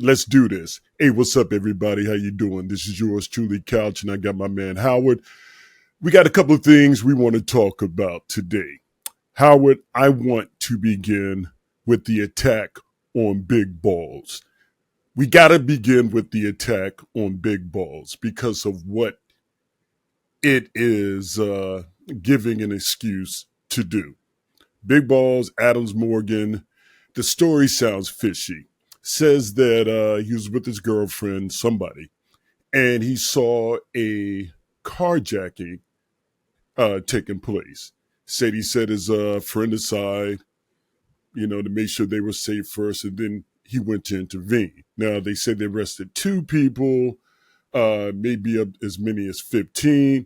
Let's do this. Hey, what's up, everybody? How you doing? This is yours truly, Couch, and I got my man Howard. We got a couple of things we want to talk about today. Howard, I want to begin with the attack on big balls. We got to begin with the attack on big balls because of what it is giving an excuse to do. Big balls, Adams Morgan, the story sounds fishy. Says that he was with his girlfriend, somebody, and he saw a carjacking taking place. Said he set his friend aside, to make sure they were safe first, and then he went to intervene. Now, they said they arrested 2 people, maybe as many as 15.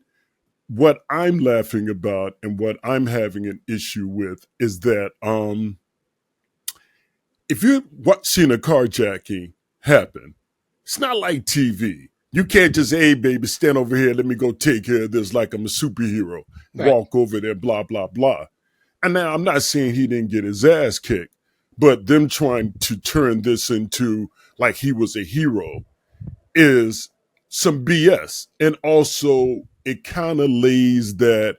What I'm laughing about and what I'm having an issue with is that if you've seen a carjacking happen, it's not like TV. You can't just, hey, baby, stand over here. Let me go take care of this like I'm a superhero. Right. Walk over there, blah, blah, blah. And now I'm not saying he didn't get his ass kicked, but them trying to turn this into like he was a hero is some BS. And also, it kind of lays that,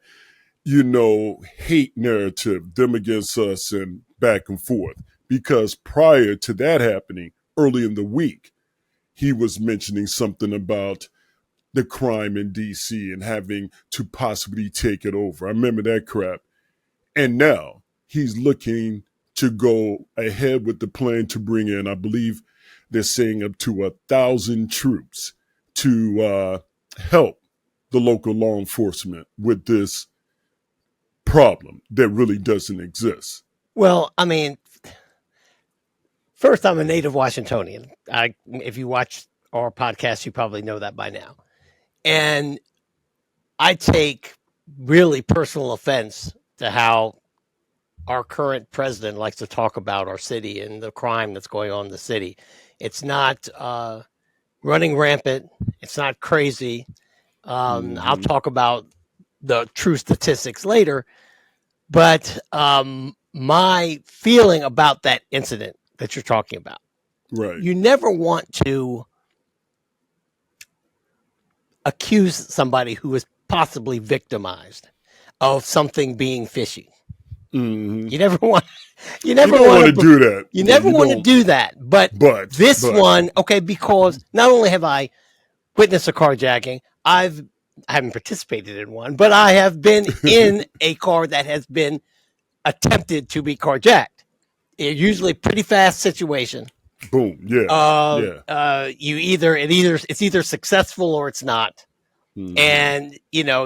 hate narrative, them against us and back and forth. Because prior to that happening, early in the week, he was mentioning something about the crime in D.C. and having to possibly take it over. I remember that crap. And now he's looking to go ahead with the plan to bring in, I believe they're saying up to 1,000 troops to help the local law enforcement with this problem that really doesn't exist. Well, I mean, first, I'm a native Washingtonian. If you watch our podcast, you probably know that by now. And I take really personal offense to how our current president likes to talk about our city and the crime that's going on in the city. It's not running rampant. It's not crazy. I'll talk about the true statistics later. But my feeling about that incident that you're talking about, right? You never want to accuse somebody who is possibly victimized of something being fishy. Mm-hmm. You never want to do that. You never want to do that. But this one, okay, because not only have I witnessed a carjacking, I haven't participated in one, but I have been in a car that has been attempted to be carjacked. It's usually a pretty fast situation. Boom. Yeah. It's either successful or it's not. Mm-hmm. And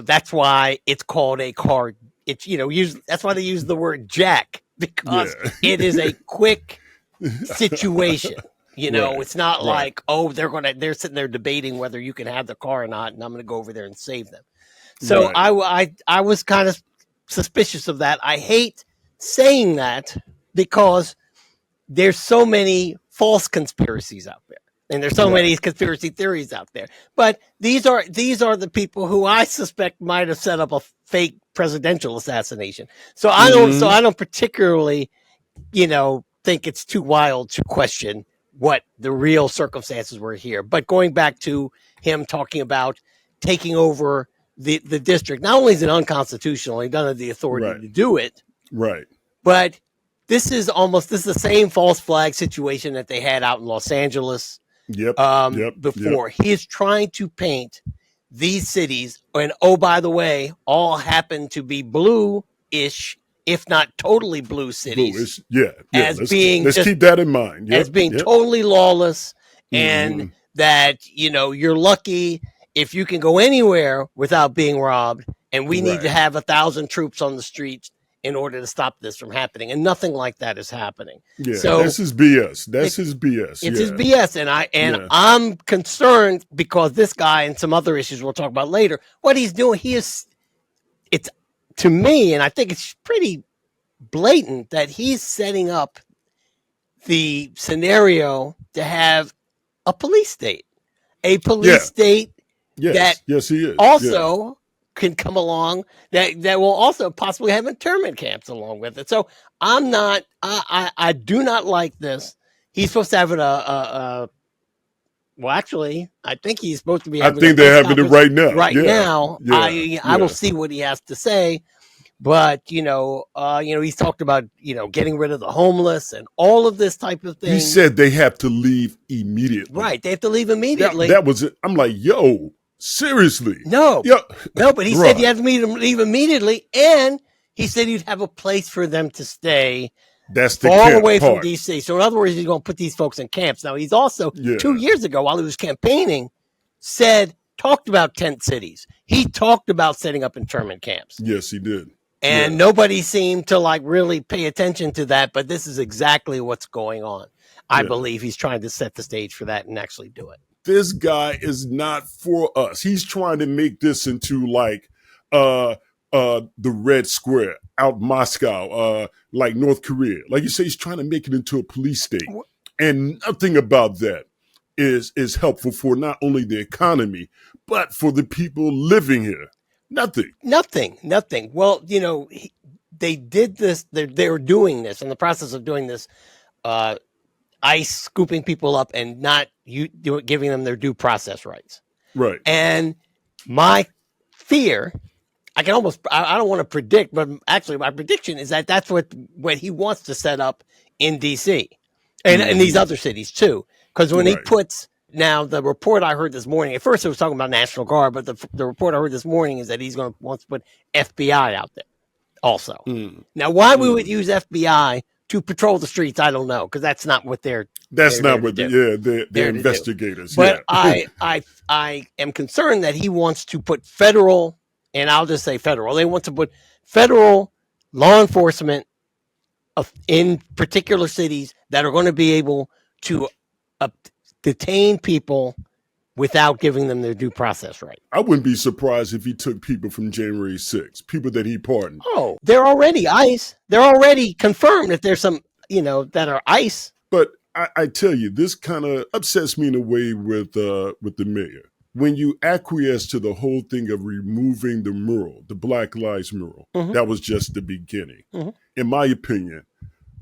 that's why it's called a car. It's that's why they use the word jack, because it is a quick situation. Right. It's not like, they're sitting there debating whether you can have the car or not, and I'm going to go over there and save them. So I was kind of suspicious of that. I hate saying that because there's so many false conspiracies out there, and there's so many conspiracy theories out there. But these are the people who I suspect might have set up a fake presidential assassination. So I don't particularly, think it's too wild to question what the real circumstances were here. But going back to him talking about taking over the district, not only is it unconstitutional, he doesn't have the authority to do it. Right. But this is the same false flag situation that they had out in Los Angeles before. He is trying to paint these cities, and by the way, all happen to be blue-ish, if not totally blue cities. Let's keep that in mind. As being totally lawless, and that, you're lucky if you can go anywhere without being robbed, and we need to have 1,000 troops on the streets in order to stop this from happening. And nothing like that is happening. Yeah, so this is BS. That's his BS. It's his BS. And I'm concerned because this guy and some other issues we'll talk about later, what he's doing, it's to me, and I think it's pretty blatant that he's setting up the scenario to have a police state. A police state that he is. Also can come along that will also possibly have internment camps along with it. So I do not like this. he's supposed to have well, actually, I think he's supposed to be I having think they're having it right now. Right now, Yeah. I will see what he has to say. But he's talked about getting rid of the homeless and all of this type of thing. He said they have to leave immediately. Right, they have to leave immediately. That was it. I'm like, yo, seriously? No, yo. No, but he said you have to leave immediately, and he said you'd have a place for them to stay. That's the far away part. from DC. So in other words, he's going to put these folks in camps. Now he's also 2 years ago, while he was campaigning, talked about tent cities. He talked about setting up internment camps. Yes, he did. And nobody seemed to really pay attention to that. But this is exactly what's going on. I believe he's trying to set the stage for that and actually do it. This guy is not for us. He's trying to make this into the Red Square out Moscow, like North Korea. Like you say, he's trying to make it into a police state. And nothing about that is helpful for not only the economy, but for the people living here. Nothing. Well, they did this. They're doing this, in the process of doing this, ICE scooping people up and not giving them their due process rights. Right. And my fear, I don't want to predict, but actually my prediction is that that's what he wants to set up in DC and in these other cities too. Because when he puts, now the report I heard this morning, at first it was talking about National Guard, but the report I heard this morning is that he's going to want to put FBI out there also. Now, why we would use FBI to patrol the streets, I don't know, because that's not what they're. That's not what they're investigators. But I am concerned that he wants to put federal, and I'll just say federal. They want to put federal law enforcement in particular cities that are going to be able to detain people without giving them their due process right. I wouldn't be surprised if he took people from January 6th, people that he pardoned. Oh, they're already ICE. They're already confirmed that there's some, that are ICE. But I tell you, this kind of upsets me in a way with the mayor. When you acquiesce to the whole thing of removing the mural, the Black Lives mural, that was just the beginning. In my opinion,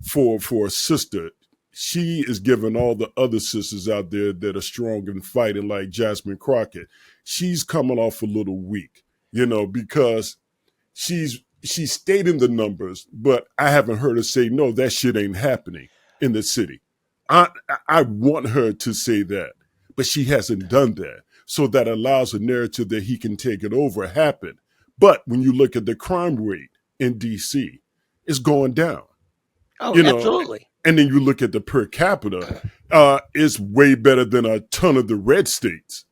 for a sister, she is giving all the other sisters out there that are strong and fighting, like Jasmine Crockett. She's coming off a little weak, because she's stating the numbers, but I haven't heard her say, no, that shit ain't happening in the city. I want her to say that, but she hasn't done that. So that allows a narrative that he can take it over happen. But when you look at the crime rate in DC, it's going down. Oh, absolutely. And then you look at the per capita, it's way better than a ton of the red states.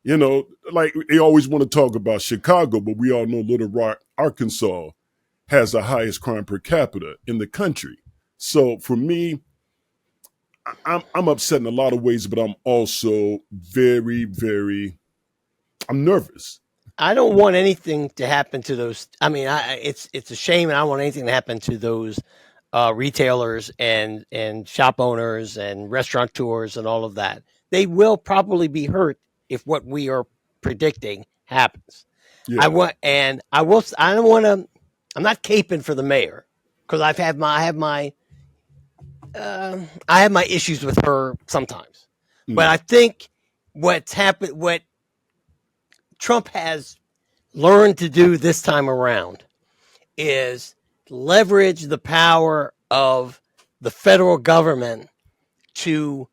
Like they always want to talk about Chicago, but we all know Little Rock, Arkansas has the highest crime per capita in the country. So for me, I'm upset in a lot of ways, but I'm also very, very, I'm nervous. I don't want anything to happen to those. I mean, it's a shame, and I don't want anything to happen to those retailers and shop owners and restaurateurs and all of that. They will probably be hurt if what we are predicting happens. Yeah. I'm not caping for the mayor because I have my issues with her sometimes. But I think what Trump has learned to do this time around is leverage the power of the federal government to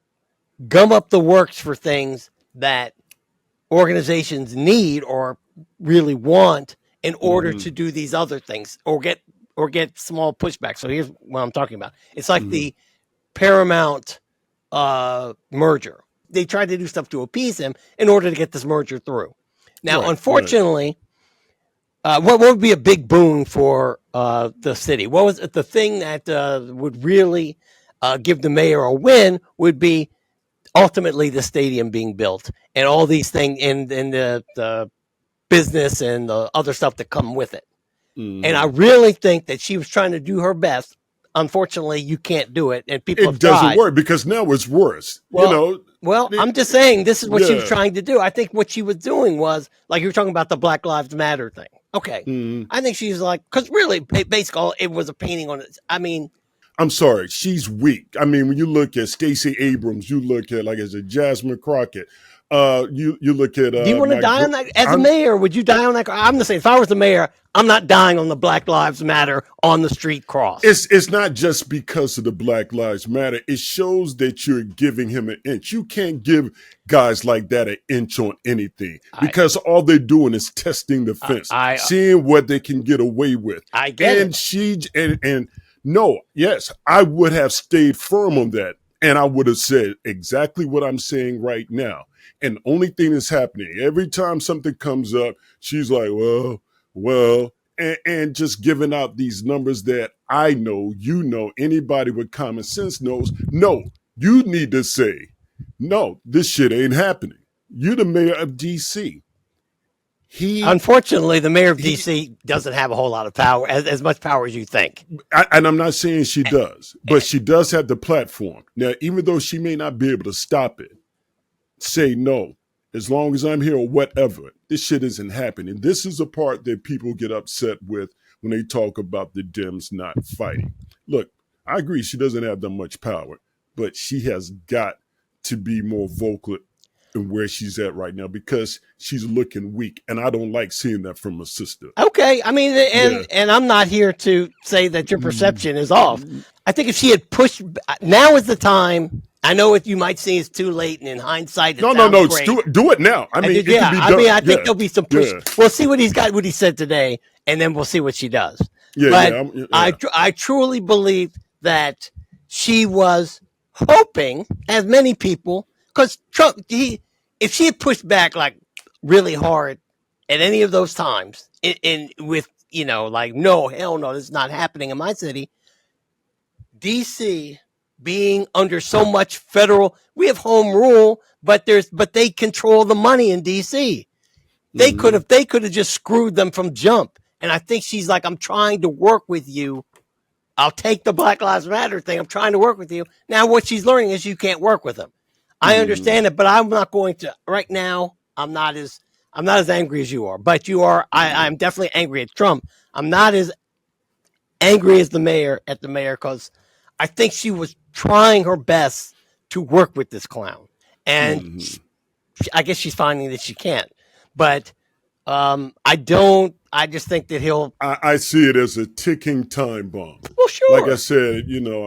gum up the works for things that organizations need or really want in order to do these other things or get small pushback. So here's what I'm talking about. It's like the Paramount merger. They tried to do stuff to appease him in order to get this merger through. Now, unfortunately, what would be a big boon for the city? What was the thing that would really give the mayor a win would be ultimately the stadium being built and all these things in the business and the other stuff that come with it. And I really think that she was trying to do her best. Unfortunately, you can't do it, and people. It doesn't work because now it's worse. Well, I'm just saying this is what she was trying to do. I think what she was doing was like you were talking about the Black Lives Matter thing. Okay, I think she's like because really, basically, it was a painting on it. I mean, I'm sorry, she's weak. I mean, when you look at Stacey Abrams, you look at, like I said, Jasmine Crockett. You look at Do you want to die on that as a mayor? Would you die on that? I'm the same. If I was the mayor, I'm not dying on the Black Lives Matter on the street cross. It's not just because of the Black Lives Matter. It shows that you're giving him an inch. You can't give guys like that an inch on anything because all they're doing is testing the fence, seeing what they can get away with. I get it. And no, yes, I would have stayed firm on that, and I would have said exactly what I'm saying right now. And the only thing that's happening, every time something comes up, she's like, well, and just giving out these numbers that I know, anybody with common sense knows. No, you need to say, no, this shit ain't happening. You're the mayor of D.C. Unfortunately, the mayor of D.C. doesn't have a whole lot of power, as much power as you think. And I'm not saying she does, but she does have the platform. Now, even though she may not be able to stop it, say no, as long as I'm here or whatever, this shit isn't happening. This is the part that people get upset with when they talk about the Dems not fighting. Look, I agree she doesn't have that much power, but she has got to be more vocal in where she's at right now because she's looking weak, and I don't like seeing that from a sister. Okay, I mean, and I'm not here to say that your perception is off. I think if she had pushed, now is the time. I know you might say it's too late, and in hindsight, no, do it now. I mean, I think there'll be some push. Yeah. We'll see what he said today, and then we'll see what she does. I truly believe that she was hoping, as many people, because Trump, if she had pushed back like really hard at any of those times, with like no, hell no, this is not happening in my city, DC. Being under so much federal, we have home rule, but they control the money in DC. They could have just screwed them from jump. And I think she's like, I'm trying to work with you. I'll take the Black Lives Matter thing. I'm trying to work with you. Now, what she's learning is you can't work with them. I understand it, but I'm not going to right now. I'm not as angry as you are, but you are. I'm definitely angry at Trump. I'm not as angry as the mayor because I think she was trying her best to work with this clown. And I guess she's finding that she can't. But I just think that I see it as a ticking time bomb. Well, sure. Like I said,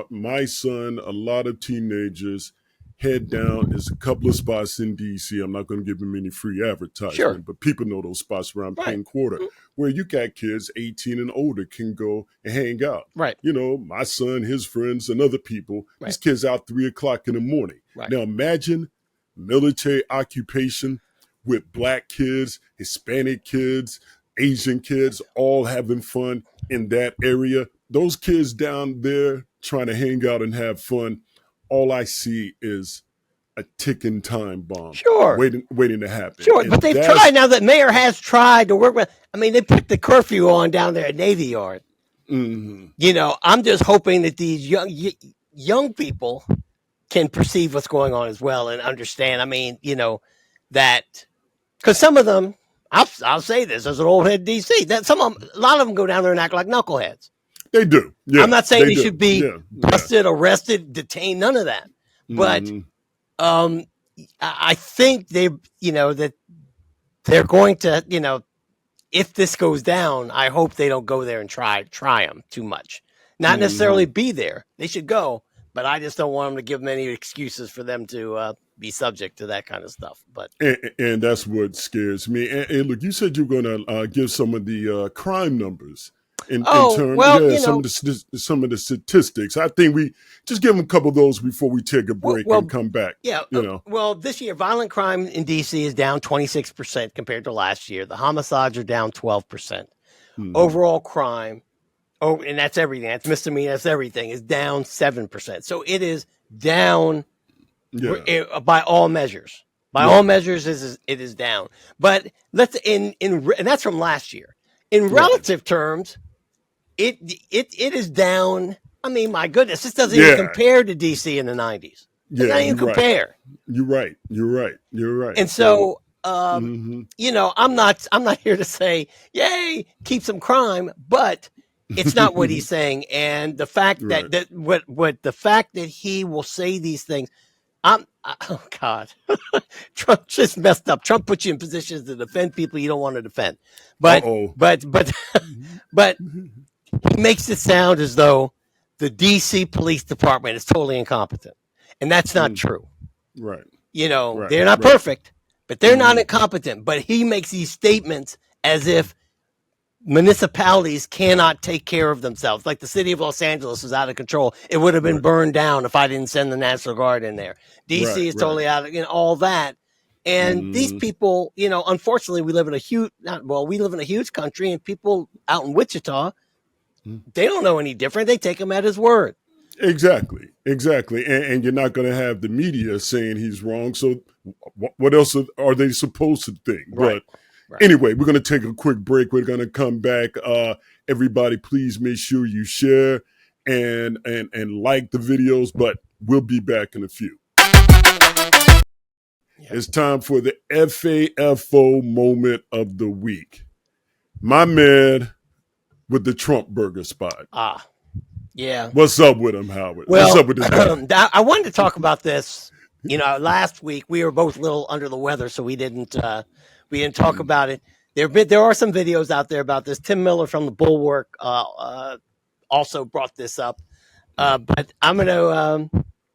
my son, a lot of teenagers, head down. There's a couple of spots in D.C. I'm not going to give them any free advertisement, but people know those spots around Penn Quarter where you got kids 18 and older can go and hang out. Right. My son, his friends, and other people, these kids out 3 o'clock in the morning. Right. Now imagine military occupation with black kids, Hispanic kids, Asian kids, all having fun in that area. Those kids down there trying to hang out and have fun, all I see is a ticking time bomb. Sure. Waiting to happen. Sure, but they've tried now. That mayor has tried to work with. I mean, they put the curfew on down there at Navy Yard. I'm just hoping that these young people can perceive what's going on as well and understand. I mean, that because some of them, I'll say this as an old head DC, that a lot of them go down there and act like knuckleheads. They do. Yeah, I'm not saying they should be busted, arrested, detained, none of that. But I think that they're going to, if this goes down, I hope they don't go there and try them too much. Not necessarily be there. They should go, but I just don't want them to give them any excuses for them to be subject to that kind of stuff. But and that's what scares me. And look, you said you're going to give some of the crime numbers. In terms, some of the statistics. I think we just give them a couple of those before we take a break and come back. Yeah. Well, this year, violent crime in D.C. is down 26% compared to last year. The homicides are down 12%. Overall crime, and that's everything. That's misdemeanor. That's everything. Is down 7%. So it is down by all measures. By all measures, it is down. But and that's from last year. In relative terms, it is down. I mean, my goodness, this doesn't even compare to DC in the 90s. It doesn't even compare. You're right. And so, I'm not here to say, yay, keep some crime, but It's not what he's saying. And the fact Right. that the fact that he will say these things, oh God, Trump just messed up. Trump puts you in positions to defend people you don't want to defend. But Uh-oh. but but he makes it sound as though the DC police department is totally incompetent. And that's not true. Right. You know, Right. they're not Right. perfect, but they're not incompetent. But he makes these statements as if municipalities cannot take care of themselves. Like the city of Los Angeles is out of control. It would have been burned down if I didn't send the National Guard in there. DC is totally out of, all that. And these people, unfortunately, we live in a huge country, and people out in Wichita, they don't know any different. They take him at his word. Exactly. And you're not going to have the media saying he's wrong. So what else are they supposed to think? Right. But anyway, we're going to take a quick break. We're going to come back. Everybody, please make sure you share and like the videos, but we'll be back in a few. It's time for the FAFO moment of the week. My man with the Trump burger spot. Yeah. What's up with him, Howard? Well, what's up with this guy? I wanted to talk about this. Last week we were both a little under the weather, so we didn't talk about it. There are some videos out there about this. Tim Miller from the Bulwark also brought this up. But I'm gonna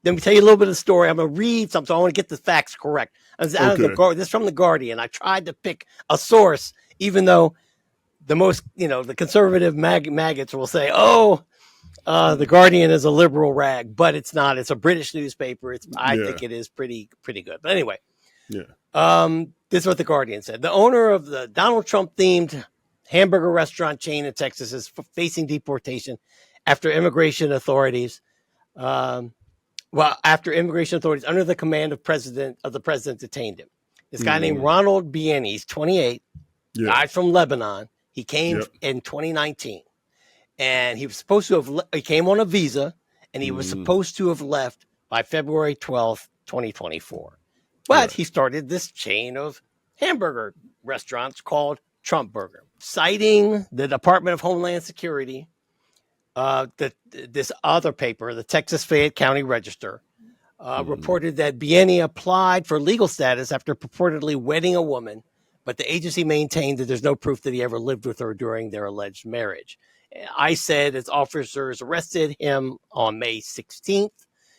let me tell you a little bit of the story. I'm gonna read something. So I want to get the facts correct. This is from the Guardian. I tried to pick a source, even though the most, the conservative maggots will say, the Guardian is a liberal rag, but it's not. It's a British newspaper. I think it is pretty good. But anyway, this is what the Guardian said. The owner of the Donald Trump themed hamburger restaurant chain in Texas is facing deportation after immigration authorities. After immigration authorities under the command of the president detained him. This guy named Ronald Bieni, he's 28, guy from Lebanon. He came in 2019. And he was supposed to he came on a visa, and he was supposed to have left by February 12th, 2024. But he started this chain of hamburger restaurants called Trump Burger, citing the Department of Homeland Security. This other paper, the Texas Fayette County Register, reported that Bieni applied for legal status after purportedly wedding a woman, but the agency maintained that there's no proof that he ever lived with her during their alleged marriage. I said its officers arrested him on May 16th,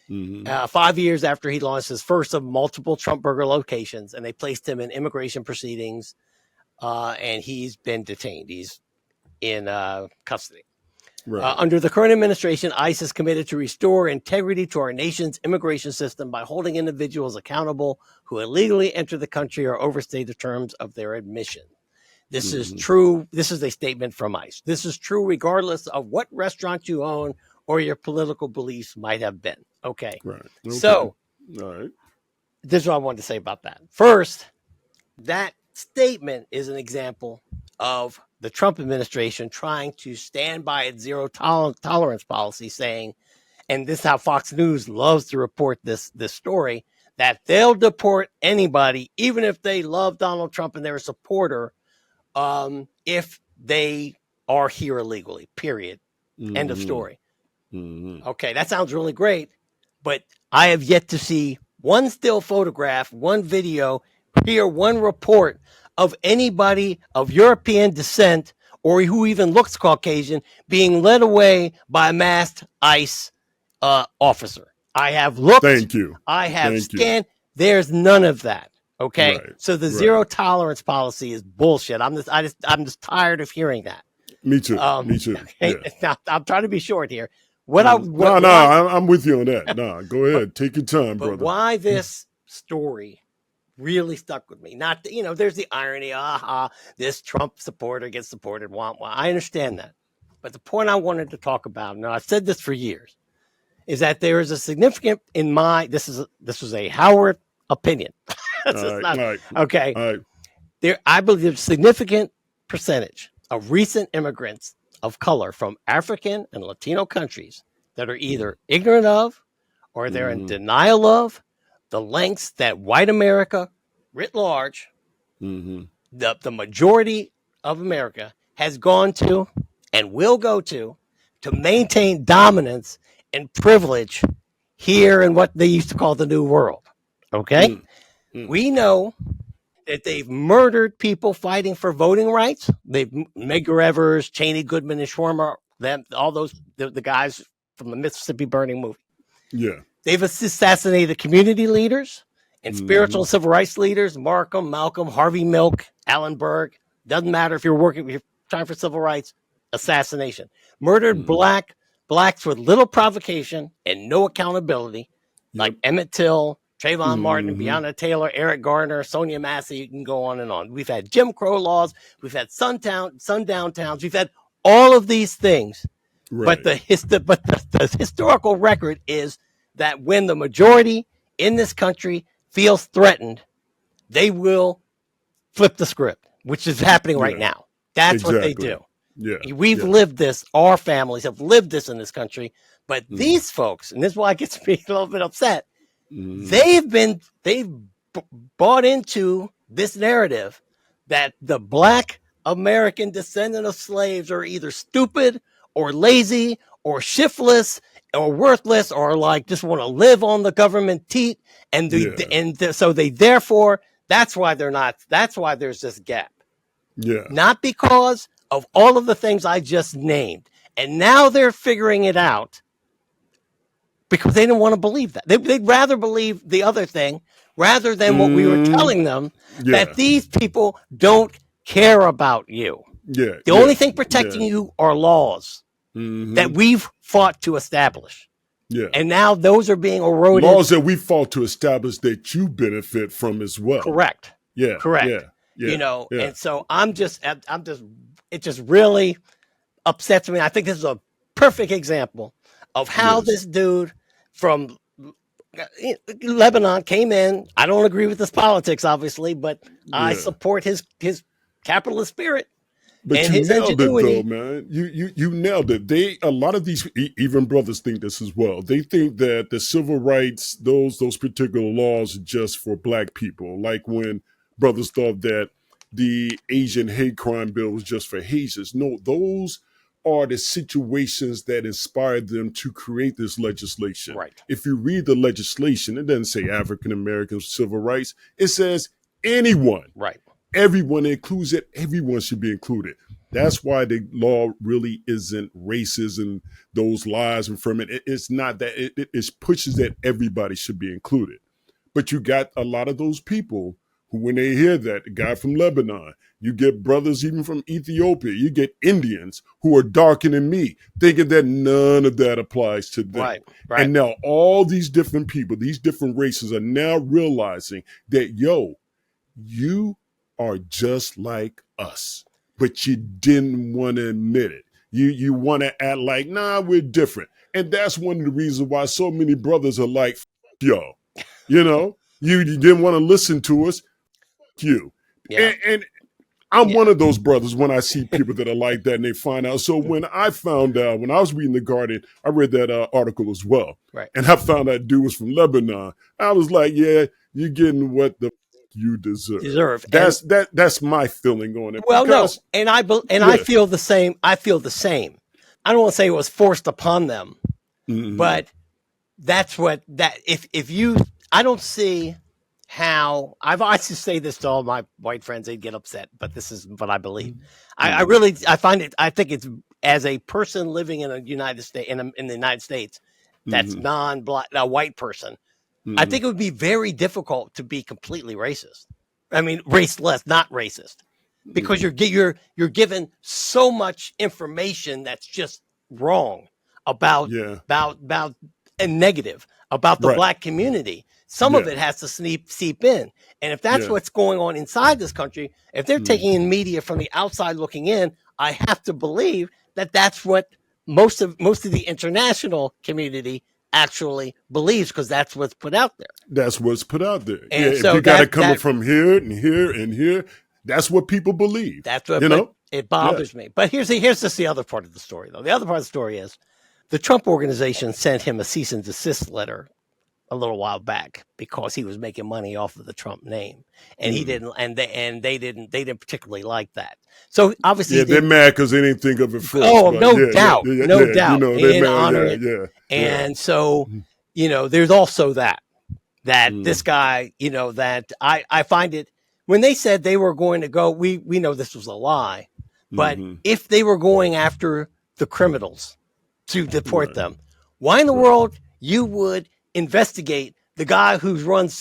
5 years after he launched his first of multiple Trump Burger locations, and they placed him in immigration proceedings, and he's been detained. He's in custody. Under the current administration, ICE is committed to restore integrity to our nation's immigration system by holding individuals accountable who illegally enter the country or overstay the terms of their admission. This is true. This is a statement from ICE. This is true regardless of what restaurant you own or your political beliefs might have been. Okay. So, this is what I wanted to say about that. First, that statement is an example of the Trump administration trying to stand by its zero tolerance policy, saying, and this is how Fox News loves to report this story, that they'll deport anybody, even if they love Donald Trump and they're a supporter, if they are here illegally, period. End of story. Okay, that sounds really great, but I have yet to see one still photograph, one video, hear one report of anybody of European descent or who even looks Caucasian being led away by a masked ICE officer. I have looked. Thank you. I have scanned. There's none of that. Okay, so the zero tolerance policy is bullshit. I'm just tired of hearing that. Me too. Me too. Okay? Now, I'm trying to be short here. I'm with you on that. Go ahead. Take your time, brother. But why this story really stuck with me? Not, there's the irony. This Trump supporter gets supported. Wah. I understand that. But the point I wanted to talk about, and I've said this for years, is that there is a significant this was a Howard opinion. Okay. I believe there's a significant percentage of recent immigrants of color from African and Latino countries that are either ignorant of or they're in denial of the lengths that white America writ large, the majority of America has gone to and will go to maintain dominance and privilege here in what they used to call the New World. Okay? We know that they've murdered people fighting for voting rights. They've Medgar Evers, Cheney, Goodman, and Schwimmer, them, all those the guys from the Mississippi Burning movie. Yeah. They've assassinated community leaders and spiritual and civil rights leaders: Markham, Malcolm, Harvey Milk, Allen Berg. Doesn't matter if you're trying for civil rights. Assassination. Murdered blacks with little provocation and no accountability, like Emmett Till, Trayvon Martin, Breonna Taylor, Eric Garner, Sonia Massey. You can go on and on. We've had Jim Crow laws. We've had sundown towns. We've had all of these things. Right. But the historical record is that when the majority in this country feels threatened, they will flip the script, which is happening right now. That's what they do. Yeah, we've lived this. Our families have lived this in this country. But these folks, and this is why it gets me a little bit upset, they've bought into this narrative that the Black American descendant of slaves are either stupid or lazy or shiftless or worthless or like just want to live on the government teat. So they therefore, that's why they're not, that's why there's this gap. Yeah. Not because of all of the things I just named. And now they're figuring it out because they didn't want to believe that. They'd rather believe the other thing rather than what we were telling them, that these people don't care about you. Yeah. The only thing protecting you are laws that we've fought to establish. Yeah. And now those are being eroded. Laws that we fought to establish that you benefit from as well. Correct. Yeah. Correct. Yeah. Yeah. You know, and so it just really upsets me. I think this is a perfect example of how this dude from Lebanon came in. I don't agree with his politics, obviously, but I support his capitalist spirit. But and you nailed it, though, man. You nailed it. A lot of these, even brothers, think this as well. They think that the civil rights, those particular laws, are just for Black people. Like when brothers thought that the Asian hate crime bill was just for Haitians. No, those are the situations that inspired them to create this legislation. Right. If you read the legislation, it doesn't say African Americans civil rights. It says anyone. Right. Everyone includes it. Everyone should be included. That's why the law really isn't racist and those lies and from it. It's not that. It pushes that everybody should be included. But you got a lot of those people who, when they hear that, the guy from Lebanon, you get brothers even from Ethiopia, you get Indians who are darker than me, thinking that none of that applies to them. Right. And now all these different people, these different races are now realizing that, you are just like us, but you didn't want to admit it. You want to act like, nah, we're different. And that's one of the reasons why so many brothers are like, yo, you didn't want to listen to us. You. Yeah. And I'm one of those brothers when I see people that are like that and they find out. So when I found out, when I was reading The Guardian, I read that article as well. Right. And I found that dude was from Lebanon. I was like, yeah, you're getting what the you deserve. That's my feeling on it. Well, because, no, and I feel the same. I feel the same. I don't want to say it was forced upon them, but that's what if you, I don't see how I used to say this to all my white friends, they'd get upset, but this is what I believe. I think it's, as a person living in the United States, in the United States, that's non-black, a white person, I think it would be very difficult to be completely racist. I mean, raceless, not racist, because you're given so much information that's just wrong about and negative about the Black community. Some of it has to seep in, and if that's what's going on inside this country, if they're taking in media from the outside looking in, I have to believe that that's what most of the international community actually believes, because that's what's put out there. That's what's put out there. And so if you got it coming from here and here and here, that's what people believe. That's what it bothers me. But here's just the other part of the story, though. The other part of the story is the Trump organization sent him a cease and desist letter a little while back because he was making money off of the Trump name, and he didn't, and they didn't particularly like that. So obviously, they're mad because they didn't think of it first. Oh, no doubt, no doubt. You know, They they're honor mad. it. And so, you know, there's also that this guy, you know, that I find it when they said they were going to go. We know this was a lie, but if they were going after the criminals to deport them, why in the world you would investigate the guy who runs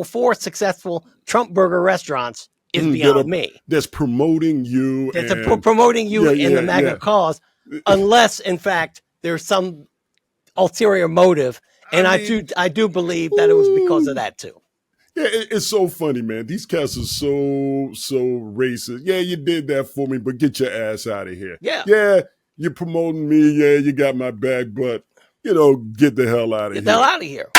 four successful Trump burger restaurants is beyond me. That's promoting you. That's promoting you in the MAGA cause, unless in fact there's some ulterior motive. And I do believe that it was because of that too. Yeah, it's so funny, man. These cats are so racist. Yeah, you did that for me, but get your ass out of here. Yeah, you're promoting me. Yeah, you got my back, but you know, get the hell out of here. Get the hell out of here.